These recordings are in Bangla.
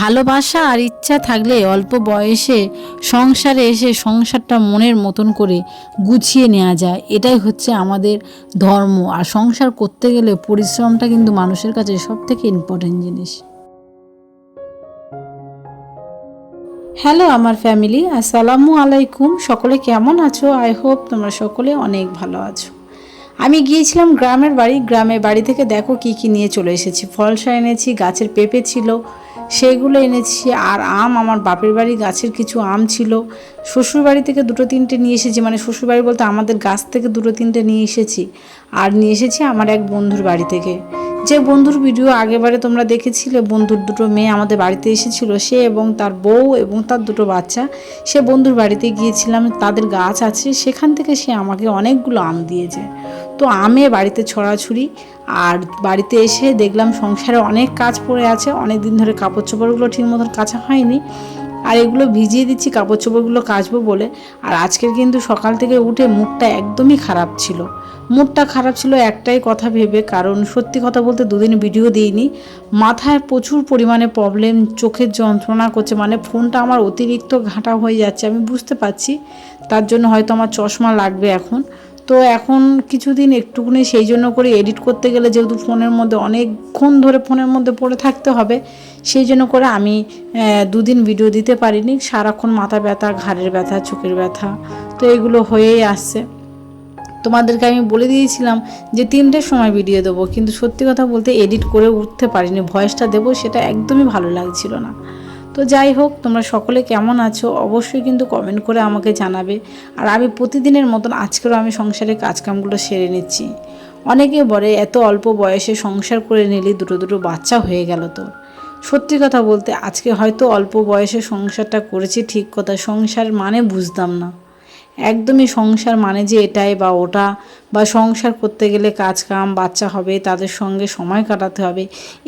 ভালোবাসা আর ইচ্ছা থাকলে অল্প বয়সে সংসারে এসে সংসারটা মনের মতন করে গুছিয়ে নেওয়া যায়। এটাই হচ্ছে আমাদের ধর্ম। আর সংসার করতে গেলে পরিশ্রমটা কিন্তু মানুষের কাছে সবথেকে ইম্পর্টেন্ট জিনিস। হ্যালো আমার ফ্যামিলি, আসসালামু আলাইকুম। সকলে কেমন আছো? আই হোপ তোমরা সকলে অনেক ভালো আছো। আমি গিয়েছিলাম গ্রামের বাড়ি থেকে দেখো কি কি নিয়ে চলে এসেছি। ফলসা এনেছি, গাছের পেঁপে ছিল সেগুলো এনেছি, আর আম আমার বাপের বাড়ি গাছের কিছু আম ছিল। শ্বশুর বাড়ি থেকে দুটো তিনটে নিয়ে এসেছি, মানে শ্বশুর বাড়ি বলতে আমাদের গাছ থেকে দুটো তিনটে নিয়ে এসেছি। আর নিয়ে এসেছি আমার এক বন্ধুর বাড়ি থেকে, যে বন্ধুর ভিডিও আগেবারে তোমরা দেখেছিলে। বন্ধুর দুটো মেয়ে আমাদের বাড়িতে এসেছিল, সে এবং তার বউ এবং তার দুটো বাচ্চা। সে বন্ধুর বাড়িতে গিয়েছিলাম, তাদের গাছ আছে, সেখান থেকে সে আমাকে অনেকগুলো আম দিয়েছে। তো আমে বাড়িতে ছড়াছড়ি। আর বাড়িতে এসে দেখলাম সংসারে অনেক কাজ পড়ে আছে, অনেক দিন ধরে কাপড় চোপড়গুলো ঠিক মতন কাচা হয়নি। আর এগুলো ভিজিয়ে দিচ্ছি কাপড় চোপড়গুলো কাচবো বলে। আর আজকের কিন্তু সকাল থেকে উঠে মুডটা একদমই খারাপ ছিল। মুডটা খারাপ ছিল একটাই কথা ভেবে, কারণ সত্যি কথা বলতে দুদিন ভিডিও দিইনি। মাথায় প্রচুর পরিমাণে প্রবলেম, চোখের যন্ত্রণা করছে, মানে ফোনটা আমার অতিরিক্ত ঘাঁটা হয়ে যাচ্ছে, আমি বুঝতে পারছি। তার জন্য হয়তো আমার চশমা লাগবে এখন। তো এখন কিছুদিন একটুখানি সেই জন্য করে এডিট করতে গেলে যেহেতু ফোনের মধ্যে অনেকক্ষণ ধরে ফোনের মধ্যে পড়ে থাকতে হবে, সেই জন্য করে আমি দুদিন ভিডিও দিতে পারিনি। সারাক্ষণ মাথা ব্যথা, ঘাড়ের ব্যথা, চোখের ব্যথা, তো এগুলো হয়েই আসছে। তোমাদেরকে আমি বলে দিয়েছিলাম যে 3টের সময় ভিডিও দেবো, কিন্তু সত্যি কথা বলতে এডিট করে উঠতে পারিনি। ভয়েসটা দেবো সেটা একদমই ভালো লাগছিল না। তো যাই হোক, তোমরা সকলে কেমন আছো অবশ্যই কিন্তু কমেন্ট করে আমাকে জানাবে। আর আমি প্রতিদিনের মতন আজকেরও আমি সংসারের কাজকামগুলো সেরে নিচ্ছি। অনেকে বলে এত অল্প বয়সে সংসার করে নিলি, দুটো দুটো বাচ্চা হয়ে গেল তোর। সত্যি কথা বলতে আজকে হয়তো অল্প বয়সে সংসারটা করেছি ঠিক কথা, সংসার মানে বুঝতাম না একদমই। সংসার মানে যে এটাই বা ওটা, বা সংসার করতে গেলে কাজ কাম, বাচ্চা হবে, তাদের সঙ্গে সময় কাটাতে হবে,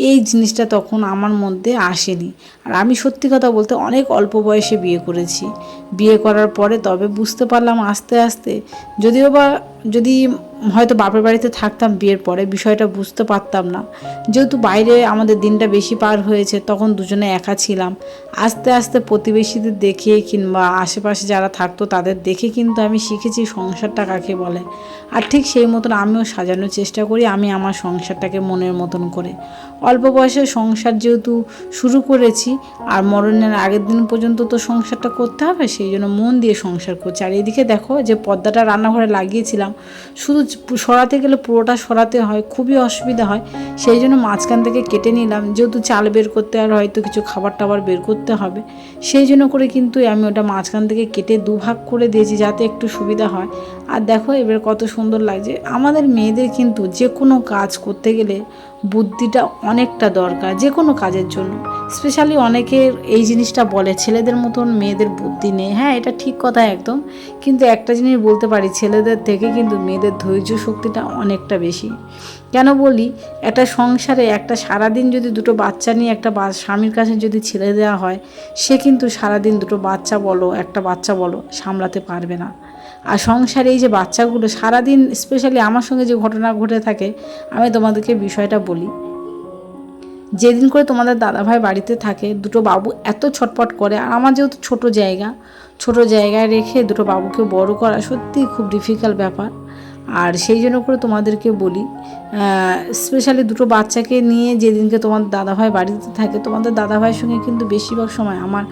এই জিনিসটা তখন আমার মধ্যে আসেনি। আর আমি সত্যি কথা বলতে অনেক অল্প বয়সে বিয়ে করেছি। বিয়ে করার পরে তবে বুঝতে পারলাম আস্তে আস্তে, যদিও বা যদি হয়তো বাপের বাড়িতে থাকতাম বিয়ের পরে বিষয়টা বুঝতে পারতাম না। যেহেতু বাইরে আমাদের দিনটা বেশি পার হয়েছে, তখন দুজনে একা ছিলাম। আস্তে আস্তে প্রতিবেশীদের দেখে কিংবা আশেপাশে যারা থাকতো তাদের দেখে কিন্তু আমি শিখেছি সংসারটা কাকে বলে। আর ঠিক সেই মতন আমিও সাজানোর চেষ্টা করি আমি আমার সংসারটাকে মনের মতন করে। অল্প বয়সে সংসার যেহেতু শুরু করেছি, আর মরণের আগের দিন পর্যন্ত তো সংসারটা করতে হবে, সেই জন্য মন দিয়ে সংসার করছি। আর এদিকে দেখো যে পর্দাটা রান্নাঘরে লাগিয়েছিলাম, শুধু সরাতে গেলে পুরোটা সরাতে হয়, খুবই অসুবিধা হয়। সেই জন্য মাঝখান থেকে কেটে নিলাম, যেহেতু চাল বের করতে আর হয়তো কিছু খাবার টাবার বের করতে হবে, সেই জন্য করে কিন্তু আমি ওটা মাঝখান থেকে কেটে দুভাগ করে দিয়েছি যাতে একটু সুবিধা হয়। আর দেখো এবার কত সুন্দর লাগছে। আমাদের মেয়েদের কিন্তু যে কোনো কাজ করতে গেলে বুদ্ধিটা অনেকটা দরকার, যে কোনো কাজের জন্য। স্পেশালি অনেকের এই জিনিসটা বলে ছেলেদের মতন মেয়েদের বুদ্ধি নেই। হ্যাঁ, এটা ঠিক কথা একদম। কিন্তু একটা জিনিস বলতে পারি, ছেলেদের থেকে কিন্তু মেয়েদের ধৈর্য শক্তিটা অনেকটা বেশি। কেন বলি, একটা সংসারে একটা সারাদিন যদি দুটো বাচ্চা নিয়ে একটা স্বামীর কাছে যদি ছেড়ে দেওয়া হয়, সে কিন্তু সারাদিন দুটো বাচ্চা বলো, একটা বাচ্চা বলো, সামলাতে পারবে না। আর সংসারে এই যে বাচ্চাগুলো সারাদিন, স্পেশালি আমার সঙ্গে যে ঘটনা ঘটে থাকে, আমি তোমাদেরকে বিষয়টা বলি। যেদিন করে তোমাদের দাদাভাই বাড়িতে থাকে, দুটো বাবু এত ছটপট করে। আর আমার যেহেতু ছোট জায়গায় রেখে দুটো বাবুকে বড় করা সত্যিই খুব ডিফিকাল্ট ব্যাপার। আর সেই জন্য করে তোমাদেরকে বলি, স্পেশালি দুটো বাচ্চাকে নিয়ে যেদিনকে তোমার দাদাভাই বাড়িতে থাকে, তোমাদের দাদাভাইয়ের সঙ্গে কিন্তু বেশিরভাগ সময় আমার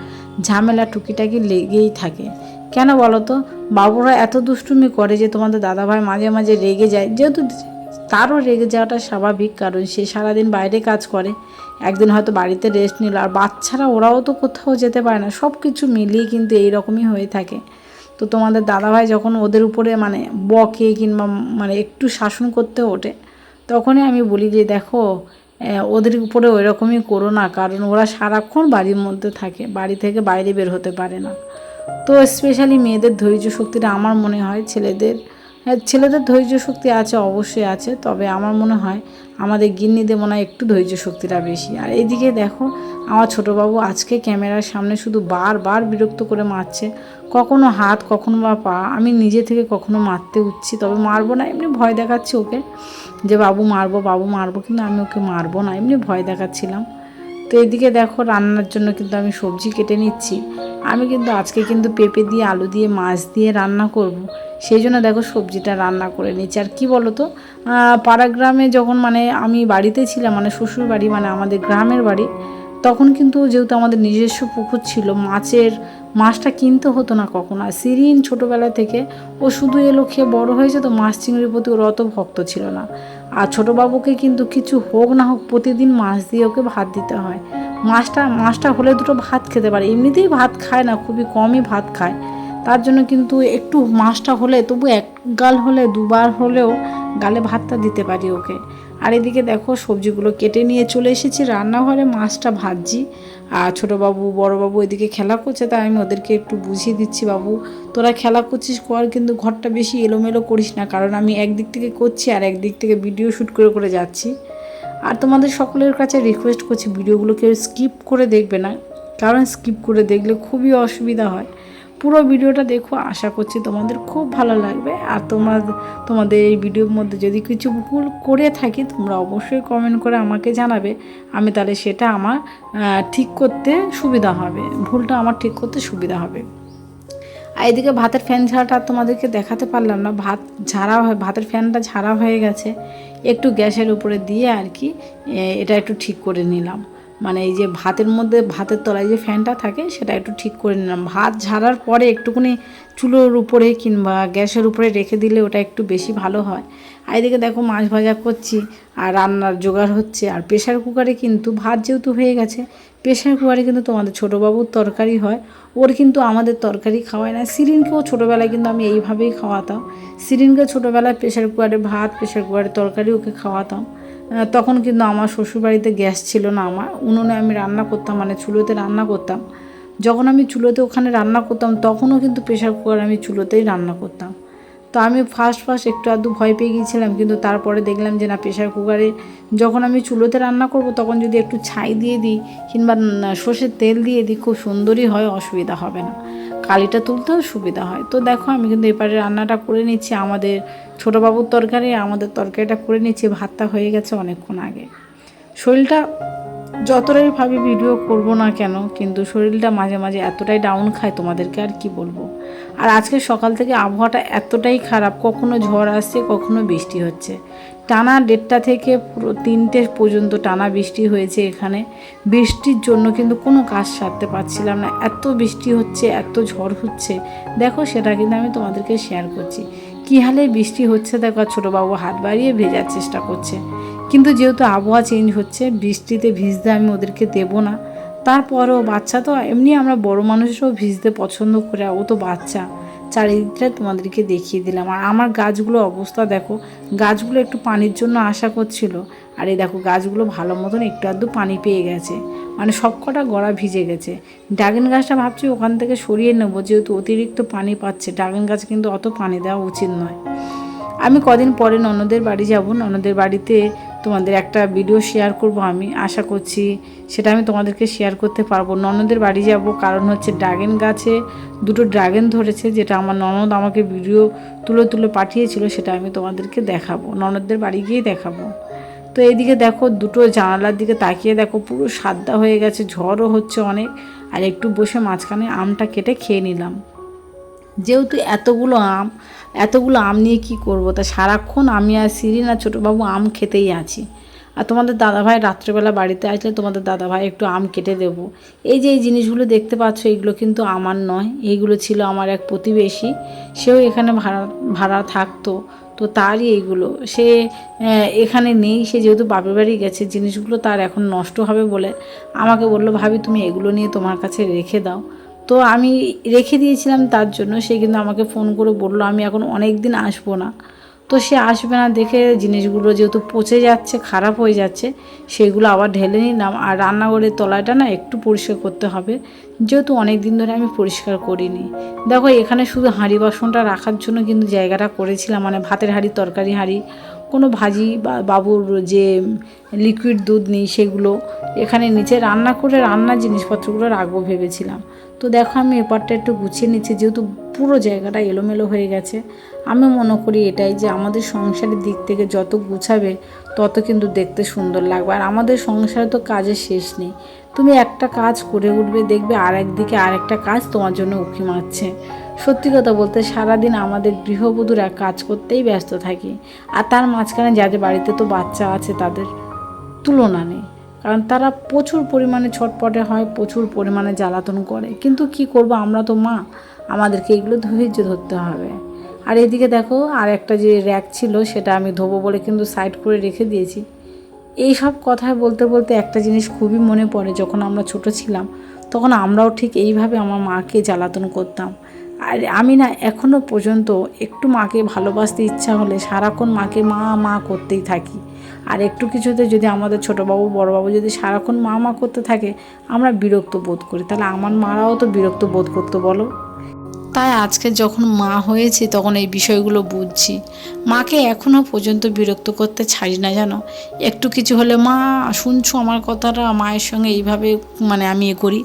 ঝামেলা টুকিটাকি লেগেই থাকে। কেন বলো তো? বাবুরা এত দুষ্টুমি করে যে তোমাদের দাদাভাই মাঝে মাঝে রেগে যায়। যেহেতু তারও রেগে যাওয়াটা স্বাভাবিক, কারণ সে সারাদিন বাইরে কাজ করে, একদিন হয়তো বাড়িতে রেস্ট নিল। আর বাচ্চারা ওরাও তো কোথাও যেতে পারে না, সব কিছু মিলিয়ে কিন্তু এইরকমই হয়ে থাকে। তো তোমাদের দাদাভাই যখন ওদের উপরে মানে বকে কিংবা মানে একটু শাসন করতে ওঠে, তখনই আমি বলি যে দেখো, ওদের উপরে ওই রকমই করো না, কারণ ওরা সারাক্ষণ বাড়ির মধ্যে থাকে, বাড়ি থেকে বাইরে বের হতে পারে না। তো স্পেশালি মেয়েদের ধৈর্য শক্তিটা আমার মনে হয় ছেলেদের ধৈর্য শক্তি আছে, অবশ্যই আছে, তবে আমার মনে হয় আমাদের গিন্নিদের মনে হয় একটু ধৈর্য শক্তিটা বেশি। আর এইদিকে দেখো আমার ছোটোবাবু আজকে ক্যামেরার সামনে শুধু বারবার বিরক্ত করে মারছে, কখনো হাত কখনো বা পা। আমি নিজে থেকে কখনো মারতে উঠছি, তবে মারবো না, এমনি ভয় দেখাচ্ছি ওকে যে বাবু মারবো, কিন্তু আমি ওকে মারবো না, এমনি ভয় দেখাচ্ছিলাম। তো এদিকে দেখো রান্নার জন্য কিন্তু আমি সবজি কেটে নিচ্ছি। আমি কিন্তু আজকে কিন্তু পেঁপে দিয়ে আলু দিয়ে মাছ দিয়ে রান্না করব, সেই জন্য দেখো সবজিটা রান্না করে নিচ্ছি। আর কি বলো তো, পাড়া গ্রামে যখন মানে আমি বাড়িতে ছিলাম, মানে শ্বশুর বাড়ি মানে আমাদের গ্রামের বাড়ি, তখন কিন্তু যেহেতু আমাদের নিজস্ব পুকুর ছিল, মাছটা কিনতে হতো না কখনো। আর সিরিন ছোটোবেলা থেকে ও শুধু এলো খেয়ে বড় হয়েছে, তো মাছ চিংড়ির প্রতি ওর অত ভক্ত ছিল না। আর ছোটো বাবুকে কিন্তু কিছু হোক না হোক প্রতিদিন মাছ দিয়ে ওকে ভাত দিতে হয়। মাছটা হলে দুটো ভাত খেতে পারে, এমনিতেই ভাত খায় না, খুবই কমই ভাত খায়। তার জন্য কিন্তু একটু মাছটা হলে তবু এক গাল হলে দুবার হলেও গালে ভাতটা দিতে পারি ওকে। আর এদিকে দেখো সবজিগুলো কেটে নিয়ে চলে এসেছি রান্নাঘরে, মাছটা ভাজছি। আর ছোটোবাবু বড়োবাবু এদিকে খেলা করছে, তাই আমি ওদেরকে একটু বুঝিয়ে দিচ্ছি, বাবু তোরা খেলা করছিস কর, কিন্তু ঘরটা বেশি এলোমেলো করিস না, কারণ আমি একদিক থেকে করছি আর একদিক থেকে ভিডিও শ্যুট করে করে যাচ্ছি। আর তোমাদের সকলের কাছে রিকোয়েস্ট করছি, ভিডিওগুলো কেউ স্কিপ করে দেখবে না, কারণ স্কিপ করে দেখলে খুবই অসুবিধা হয়। পুরো ভিডিওটা দেখো, আশা করছি তোমাদের খুব ভালো লাগবে। আর তোমাদের এই ভিডিওর মধ্যে যদি কিছু ভুল করে থাকি, তোমরা অবশ্যই কমেন্ট করে আমাকে জানাবে, আমি তাহলে সেটা আমার ঠিক করতে সুবিধা হবে, ভুলটা আমার ঠিক করতে সুবিধা হবে। আর এদিকে ভাতের ফ্যান ঝাড়াটা তোমাদেরকে দেখাতে পারলাম না, ভাতের ফ্যানটা ঝাড়া হয়ে গেছে, একটু গ্যাসের উপরে দিয়ে আর কি এটা একটু ঠিক করে নিলাম। মানে এই যে ভাতের তলায় যে ফ্যানটা থাকে সেটা একটু ঠিক করে নিলাম। ভাত ঝাড়ার পরে একটুখানি চুলোর উপরে কিংবা গ্যাসের উপরে রেখে দিলে ওটা একটু বেশি ভালো হয়। আর এদিকে দেখো মাছ ভাজা করছি আর রান্নার জোগাড় হচ্ছে। আর প্রেশার কুকারে কিন্তু ভাত যেহেতু হয়ে গেছে, প্রেশার কুকারে কিন্তু তোমাদের ছোটোবাবুর তরকারি হয়, ওর কিন্তু আমাদের তরকারি খাওয়ায় না। সিরিনকেও ছোটোবেলায় কিন্তু আমি এইভাবেই খাওয়াতাম, সিরিনকে ছোটোবেলায় প্রেশার কুকারে ভাত, প্রেশার কুকারে তরকারি ওকে খাওয়াতাম। তখন কিন্তু আমার শ্বশুরবাড়িতে গ্যাস ছিল না, আমার উনুনে আমি রান্না করতাম, মানে চুলোতে রান্না করতাম। যখন আমি চুলোতে ওখানে রান্না করতাম তখনও কিন্তু প্রেশার কুকার আমি চুলোতেই রান্না করতাম। তো আমি ফার্স্ট একটু আধটু ভয় পেয়ে গিয়েছিলাম, কিন্তু তারপরে দেখলাম যে না, প্রেশার কুকারে যখন আমি চুলোতে রান্না করব তখন যদি একটু ছাই দিয়ে দিই কিংবা সর্ষের তেল দিয়ে দিই, খুব সুন্দরই হয়, অসুবিধা হবে না, কালিটা তুলতেও সুবিধা হয়। তো দেখো আমি কিন্তু এপারে রান্নাটা করে নিচ্ছি, আমাদের ছোটোবাবুর তরকারি, আমাদের তরকারিটা করে নিচ্ছি, ভাতটা হয়ে গেছে অনেকক্ষণ আগে। শরীরটা যতটাই ভাবি ভিডিও করব না কেন, কিন্তু শরীরটা মাঝে মাঝে এতটাই ডাউন খায়, তোমাদেরকে আর কি বলবো। আর আজকে সকাল থেকে আবহাওয়াটা এতটাই খারাপ, কখনো ঝড় আসছে কখনো বৃষ্টি হচ্ছে, টানা 1:30 থেকে পুরো 3টে পর্যন্ত টানা বৃষ্টি হয়েছে এখানে। বৃষ্টির জন্য কিন্তু কোনো কাজ সারতে পারছিলাম না, এত বৃষ্টি হচ্ছে, এত ঝড় হচ্ছে। দেখো সেটা কিন্তু আমি তোমাদেরকে শেয়ার করছি, কী হালে বৃষ্টি হচ্ছে দেখো। ছোটোবাবু হাত বাড়িয়ে ভেজার চেষ্টা করছে, কিন্তু যেহেতু আবহাওয়া চেঞ্জ হচ্ছে, বৃষ্টিতে ভিজতে আমি ওদেরকে দেবো না। তারপরেও বাচ্চা তো, এমনি আমরা বড় মানুষরাও ভিজতে পছন্দ করে, ও তো বাচ্চা। চারিদিকটা তোমাদেরকে দেখিয়ে দিলাম। আর আমার গাছগুলো অবস্থা দেখো, গাছগুলো একটু পানির জন্য আশা করছিল, আর এই দেখো গাছগুলো ভালো মতন একটু আধটু পানি পেয়ে গেছে, মানে সব কটা গোড়া ভিজে গেছে। ড্রাগন গাছটা ভাবছি ওখান থেকে সরিয়ে নেবো, যেহেতু অতিরিক্ত পানি পাচ্ছে, ড্রাগন গাছ কিন্তু অত পানি দেওয়া উচিত নয়। আমি কদিন পরে ননদের বাড়ি যাব, ননদের বাড়িতে তোমাদের একটা ভিডিও শেয়ার করব, আমি আশা করছি সেটা আমি তোমাদেরকে শেয়ার করতে পারবো। ননদের বাড়ি যাব কারণ হচ্ছে ড্রাগন গাছে 2টো ড্রাগন ধরেছে, যেটা আমার ননদ আমাকে ভিডিও তুলে তুলে পাঠিয়েছিল, সেটা আমি তোমাদেরকে দেখাবো, ননদদের বাড়ি গিয়েই দেখাবো। তো এইদিকে দেখো 2টো জানালার দিকে তাকিয়ে দেখো পুরো সাদা হয়ে গেছে, ঝড়ও হচ্ছে অনেক। আর একটু বসে মাঝখানে আমটা কেটে খেয়ে নিলাম, যেহেতু এতগুলো আম নিয়ে কি করব, তা সারাক্ষণ আমি আর সিরিন আর ছোটোবাবু আম খেতেই আছি। আর তোমাদের দাদাভাই রাত্রেবেলা বাড়িতে আসলে তোমাদের দাদাভাই একটু আম কেটে দেবো। এই যে এই জিনিসগুলো দেখতে পাচ্ছ, এইগুলো কিন্তু আমার নয়, এইগুলো ছিল আমার এক প্রতিবেশী, সেও এখানে ভাড়া থাকতো, তো তারই এইগুলো, সে এখানে নেই, সে যেহেতু বাপের বাড়ি গেছে, জিনিসগুলো তার এখন নষ্ট হবে বলে আমাকে বললো, ভাবি তুমি এগুলো নিয়ে তোমার কাছে রেখে দাও। তো আমি রেখে দিয়েছিলাম, তার জন্য সে কিন্তু আমাকে ফোন করে বললো আমি এখন অনেক দিন আসবো না। তো সে আসবে না দেখে জিনিসগুলো যেহেতু পচে যাচ্ছে, খারাপ হয়ে যাচ্ছে, সেগুলো আবার ঢেলে নিলাম। আর রান্নাঘরের তলাটা না একটু পরিষ্কার করতে হবে, যেহেতু অনেক দিন ধরে আমি পরিষ্কার করিনি। দেখো এখানে শুধু হাঁড়ি বাসনটা রাখার জন্য কিন্তু জায়গাটা করেছিলাম, মানে ভাতের হাঁড়ি, তরকারি হাঁড়ি, কোনো ভাজি বা বাবুর যে লিকুইড দুধ নেই সেগুলো এখানে নিচে রান্না করে রান্নার জিনিসপত্রগুলো রাখবো ভেবেছিলাম। তো দেখো আমি এপারটা একটু গুছিয়ে নিচ্ছি, যেহেতু পুরো জায়গাটা এলোমেলো হয়ে গেছে। আমি মনে করি এটাই যে আমাদের সংসারের দিক থেকে যত গুছাবে তত কিন্তু দেখতে সুন্দর লাগবে। আর আমাদের সংসারে তো কাজের শেষ নেই, তুমি একটা কাজ করে উঠবে, দেখবে আর একদিকে আরেকটা কাজ তোমার জন্য উঁকি মারছে। সত্যি কথা বলতে সারাদিন আমাদের গৃহবধূরা কাজ করতেই ব্যস্ত থাকি, আর তার মাঝখানে যাদের বাড়িতে তো বাচ্চা আছে তাদের তুলনা নেই, কারণ তারা প্রচুর পরিমাণে ছটপটে হয়, প্রচুর পরিমাণে জ্বালাতন করে। কিন্তু কি করব, আমরা তো মা, আমাদেরকে এগুলো ধৈর্য ধরতে হবে। আর এদিকে দেখো, আর একটা যে র্যাক ছিল সেটা আমি ধোবো বলে কিন্তু সাইড করে রেখে দিয়েছি। এই সব কথা বলতে বলতে একটা জিনিস খুবই মনে পড়ে, যখন আমরা ছোট ছিলাম তখন আমরাও ঠিক এইভাবে আমার মাকে জ্বালাতন করতাম। আর আমি না এখনও পর্যন্ত একটু মাকে ভালোবাসতে ইচ্ছা হলে সারাক্ষণ মাকে মা মা করতেই থাকি। আর একটু কিছুতে যদি আমাদের ছোটোবাবু বড়োবাবু যদি সারাক্ষণ মা মা করতে থাকে, আমরা বিরক্ত বোধ করি। তাহলে আমার মারাও তো বিরক্ত বোধ করতো বলো। তাই আজকে যখন মা হয়েছি তখন এই বিষয়গুলো বুঝছি। মাকে এখনও পর্যন্ত বিরক্ত করতে ছাড়ি না, জানো। একটু কিছু হলে মা শুনছো আমার কথাটা, মায়ের সঙ্গে এইভাবে আমি করি।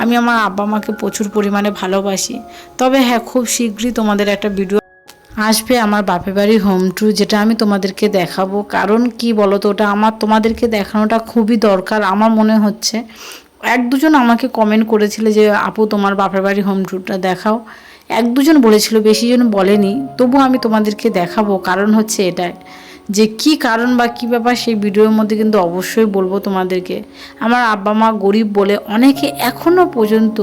আমি আমার আব্বা মাকে প্রচুর পরিমাণে ভালোবাসি। তবে হ্যাঁ, খুব শীঘ্রই তোমাদের একটা ভিডিও আসবে আমার বাপের বাড়ি হোম ট্যুর, যেটা আমি তোমাদেরকে দেখাবো। কারণ কি বলো তো, ওটা আমার তোমাদেরকে দেখানোটা খুবই দরকার আমার মনে হচ্ছে। এক দুজন আমাকে কমেন্ট করেছিল যে আপু তোমার বাপের বাড়ি হোম ট্যুরটা দেখাও। এক দুজন বলেছিল, বেশি জন বলেনি। তবু আমি তোমাদেরকে দেখাবো, কারণ হচ্ছে এটাই যে কি কারণ বা কী ব্যাপার সেই ভিডিওর মধ্যে কিন্তু অবশ্যই বলবো তোমাদেরকে। আমার আব্বা মা গরিব বলে অনেকে এখনও পর্যন্ত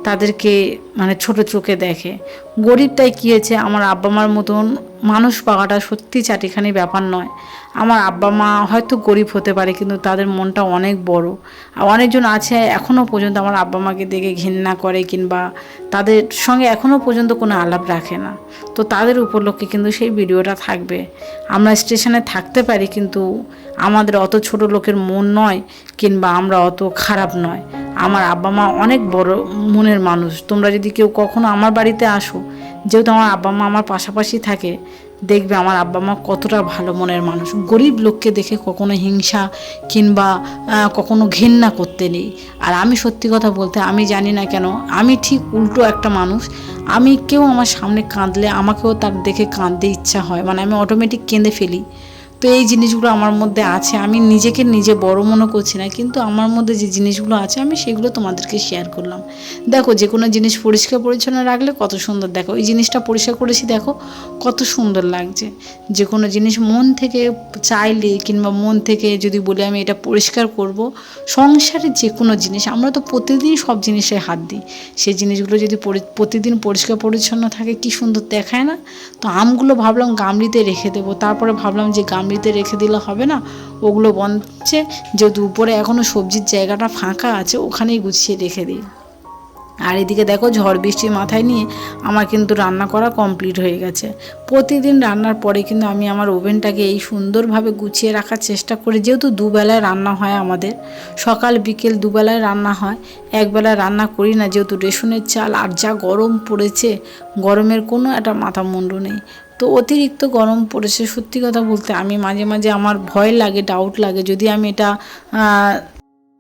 তাদেরকে ছোট চোখে দেখে। গরিবটাই কী হয়েছে, আমার আব্বা মার মতন মানুষ পাওয়াটা সত্যি চাটিখানি ব্যাপার নয়। আমার আব্বা মা হয়তো গরিব হতে পারে, কিন্তু তাদের মনটা অনেক বড়। আর অনেকজন আছে এখনও পর্যন্ত আমার আব্বা মাকে দেখে ঘেন্না করে, কিংবা তাদের সঙ্গে এখনও পর্যন্ত কোনো আলাপ রাখে না। তো তাদের উপলক্ষে কিন্তু সেই ভিডিওটা থাকবে। আমরা স্টেশনে থাকতে পারি, কিন্তু আমাদের অত ছোট লোকের মন নয়, কিংবা আমরা অত খারাপ নয়। আমার আব্বা মা অনেক বড় মনের মানুষ। তোমরা যদি কেউ কখনো আমার বাড়িতে আসো, যেহেতু আমার আব্বা মা আমার পাশাপাশি থাকে, দেখবে আমার আব্বা মা কতটা ভালো মনের মানুষ। গরিব লোককে দেখে কখনো হিংসা কিংবা কখনো ঘেন্না করতে নেই। আর আমি সত্যি কথা বলতে, আমি জানি না কেন আমি ঠিক উল্টো একটা মানুষ। আমি কেউ আমার সামনে কাঁদলে আমাকেও তার দেখে কাঁদতে ইচ্ছা হয়, আমি অটোমেটিক কেঁদে ফেলি। তো এই জিনিসগুলো আমার মধ্যে আছে। আমি নিজেকে নিজে বড় মনে করছি না, কিন্তু আমার মধ্যে যে জিনিসগুলো আছে আমি সেগুলো তোমাদেরকে শেয়ার করলাম। দেখো, যে কোনো জিনিস পরিষ্কার পরিচ্ছন্ন রাখলে কত সুন্দর। দেখো, এই জিনিসটা পরিষ্কার করেছি, দেখো কত সুন্দর লাগছে। যে কোনো জিনিস মন থেকে চাইলে কিংবা মন থেকে যদি বলি আমি এটা পরিষ্কার করব, সংসারের যে কোনো জিনিস আমরা তো প্রতিদিন সব জিনিসে হাত দিই। সেই জিনিসগুলো যদি প্রতিদিন পরিষ্কার পরিচ্ছন্ন থাকে কি সুন্দর দেখায় না। তো আমগুলো ভাবলাম গামলিতে রেখে দেবো, তারপরে ভাবলাম যে গামলিতে রেখে দিলে হবে না, ওগুলো বনছে যেহেতু উপরে এখনও সবজির জায়গাটা ফাঁকা আছে, ওখানেই গুছিয়ে রেখে দিই। আর এদিকে দেখো, ঝড় বৃষ্টি মাথায় নিয়ে আমার কিন্তু রান্না করা কমপ্লিট হয়ে গেছে। প্রতিদিন রান্নার পরে কিন্তু আমি আমার ওভেনটাকে এই সুন্দরভাবে গুছিয়ে রাখার চেষ্টা করি, যেহেতু দুবেলায় রান্না হয় আমাদের, সকাল বিকেল দুবেলায় রান্না হয়। একবেলায় রান্না করি না, যেহেতু রেশনের চাল। আর যা গরম পড়েছে, গরমের কোনো একটা মাথা মুন্ডু নেই। তো অতিরিক্ত গরম পড়েছে। সত্যি কথা বলতে আমি মাঝে মাঝে আমার ভয় লাগে, ডাউট লাগে,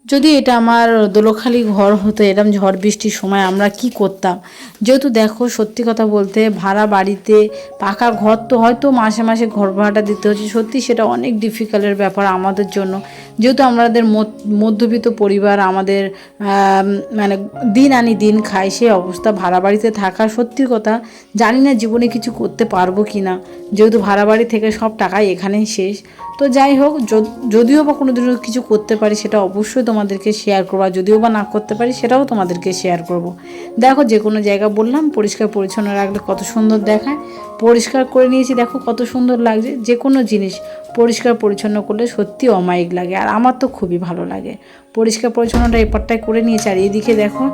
যদি এটা আমার দোলখালি ঘর হতো, এরম ঝড় বৃষ্টির সময় আমরা কি করতাম। যেহেতু দেখো, সত্যি কথা বলতে ভাড়া বাড়িতে পাকা ঘর তো হয়তো মাসে মাসে ঘর ভাড়াটা দিতে হচ্ছে, সত্যি সেটা অনেক ডিফিকাল্টের ব্যাপার আমাদের জন্য। যেহেতু আমাদের মধ্যবিত্ত পরিবার, আমাদের দিন আনি দিন খাই, সেই অবস্থা ভাড়া বাড়িতে থাকা। সত্যি কথা জানি না জীবনে কিছু করতে পারবো কি না, যেহেতু ভাড়া বাড়ি থেকে সব টাকাই এখানেই শেষ। তো যাই হোক, যদিও বা কোনো দিনও কিছু করতে পারি সেটা অবশ্যই তোমাদেরকে শেয়ার করবো, আর যদিও বা না করতে পারি সেটাও তোমাদেরকে শেয়ার করব। দেখো, যে কোনো জায়গা বললাম পরিষ্কার পরিচ্ছন্ন রাখলে কত সুন্দর দেখায়। পরিষ্কার করে নিয়েছি, দেখো কত সুন্দর লাগছে। যে কোনো জিনিস পরিষ্কার পরিচ্ছন্ন করলে সত্যি অমায়িক লাগে, আর আমার তো খুবই ভালো লাগে। পরিষ্কার পরিচ্ছন্নটা এপারটায় করে নিয়েছি। আর এদিকে দেখো,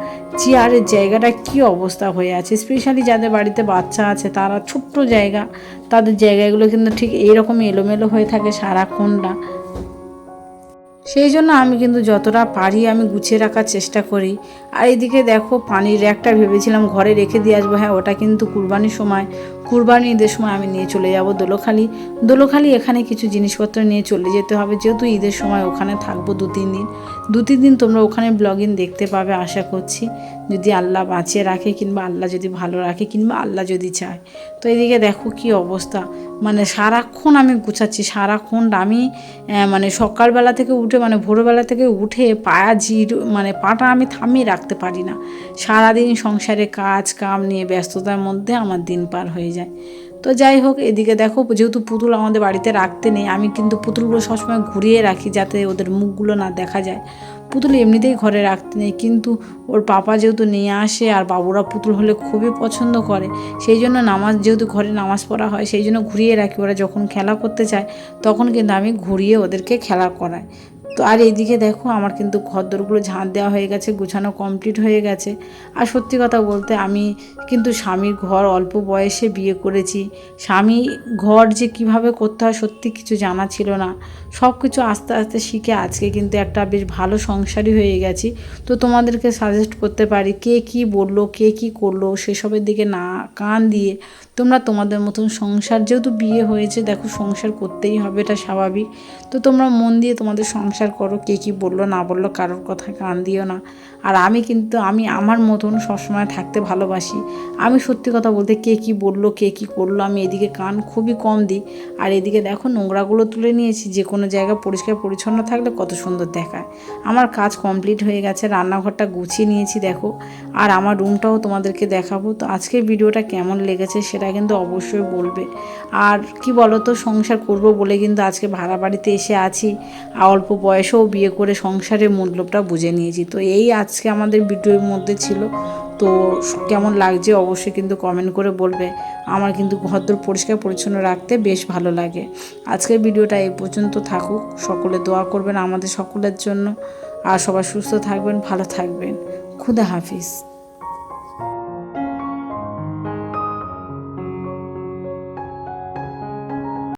চেয়ারের জায়গাটা কি অবস্থা হয়ে আছে। স্পেশালি যাদের বাড়িতে বাচ্চা আছে, তারা ছোট্ট জায়গা, তাদের জায়গাগুলো কিন্তু ঠিক এইরকমই এলোমেলো হয়ে থাকে সারাক্ষণটা। সেই জন্য আমি কিন্তু যতটা পারি আমি গুছিয়ে রাখার চেষ্টা করি। আর এদিকে দেখো, পানির র্যাকটা ভেবেছিলাম ঘরে রেখে দিয়ে আসবো। হ্যাঁ, ওটা কিন্তু কুরবানি ঈদের সময় আমি নিয়ে চলে যাব দোলখালি। এখানে কিছু জিনিসপত্র নিয়ে চলে যেতে হবে, যেহেতু ঈদের সময় ওখানে থাকবো 2-3 দিন। তোমরা ওখানে ব্লগিং দেখতে পাবে আশা করছি, যদি আল্লাহ বাঁচিয়ে রাখে, কিংবা আল্লাহ যদি ভালো রাখে, কিংবা আল্লাহ যদি চায়। তো এদিকে দেখো কি অবস্থা, মানে সারাক্ষণ আমি গুছাচ্ছি, সারাক্ষণ আমি মানে সকালবেলা থেকে উঠে মানে ভোরবেলা থেকে উঠে মানে পাটা আমি থামিয়ে রাখতে পারি না। সারাদিন সংসারে কাজ কাম নিয়ে ব্যস্ততার মধ্যে আমার দিন পার হয়ে যায়। তো যাই হোক, এদিকে দেখো, যেহেতু পুতুল আমাদের বাড়িতে রাখতে নেই, আমি কিন্তু পুতুলগুলো সবসময় ঘুরিয়ে রাখি যাতে ওদের মুখগুলো না দেখা যায়। পুতুল এমনিতেই ঘরে রাখতে নেই, কিন্তু ওর পাপা যেহেতু নিয়ে আসে আর বাবুরা পুতুল হলে খুবই পছন্দ করে, সেই জন্য যেহেতু ঘরে নামাজ পড়া হয় সেই জন্য ঘুরিয়ে রাখি। ওরা যখন খেলা করতে চায় তখন কিন্তু আমি ঘুরিয়ে ওদেরকে খেলা করাই। তো আর এইদিকে দেখো, আমার কিন্তু ঘরদোরগুলো ঝাঁট দেওয়া হয়ে গেছে, গুছানো কমপ্লিট হয়ে গেছে। আর সত্যি কথা বলতে, আমি কিন্তু স্বামীর ঘর অল্প বয়সে বিয়ে করেছি। স্বামী ঘর যে কিভাবে করতে হয় সত্যি কিছু জানা ছিল না। সব কিছু আস্তে আস্তে শিখে আজকে কিন্তু একটা বেশ ভালো সংসারী হয়ে গেছি। তো তোমাদেরকে সাজেস্ট করতে পারি, কে কি বললো কে কি করলো সেসবের দিকে না কান দিয়ে তোমরা তোমাদের মতন সংসার, যেহেতু বিয়ে হয়েছে দেখো সংসার করতেই হবে, এটা স্বাভাবিক। তো তোমরা মন দিয়ে তোমাদের সংসার করো, কে কি বললো না বললো কারোর কথায় কান দিও না। আর আমি আমার মতন সবসময় থাকতে ভালোবাসি। আমি সত্যি কথা বলতে, কে কি বললো কে কি করলো আমি এদিকে কান খুবই কম দিই। আর এদিকে দেখো, নোংরাগুলো তুলে নিয়েছি। যে কোনো জায়গা পরিষ্কার পরিচ্ছন্ন থাকলে কত সুন্দর দেখায়। আমার কাজ কমপ্লিট হয়ে গেছে, রান্নাঘরটা গুছিয়ে নিয়েছি দেখো। আর আমার রুমটাও তোমাদেরকে দেখাবো। তো আজকের ভিডিওটা কেমন লেগেছে সেটা কিন্তু অবশ্যই বলবে। আর কি বলো তো, সংসার করব বলে কিন্তু আজকে ভাড়া বাড়িতে এসে আছি, আর অল্প বয়সেও বিয়ে করে সংসারের মূল্যটা বুঝে নিয়েছি। তো এই আজকে আমাদের ভিডিওর মধ্যে ছিল। তো কেমন লাগছে অবশ্যই কিন্তু কমেন্ট করে বলবে। আমার কিন্তু ঘরদোর পরিষ্কার পরিচ্ছন্ন রাখতে বেশ ভালো লাগে। আজকের ভিডিওটা এই পর্যন্ত থাকুক। সকলে দোয়া করবেন আমাদের সকলের জন্য। আর সবাই সুস্থ থাকবেন, ভালো থাকবেন। খুদা হাফিজ।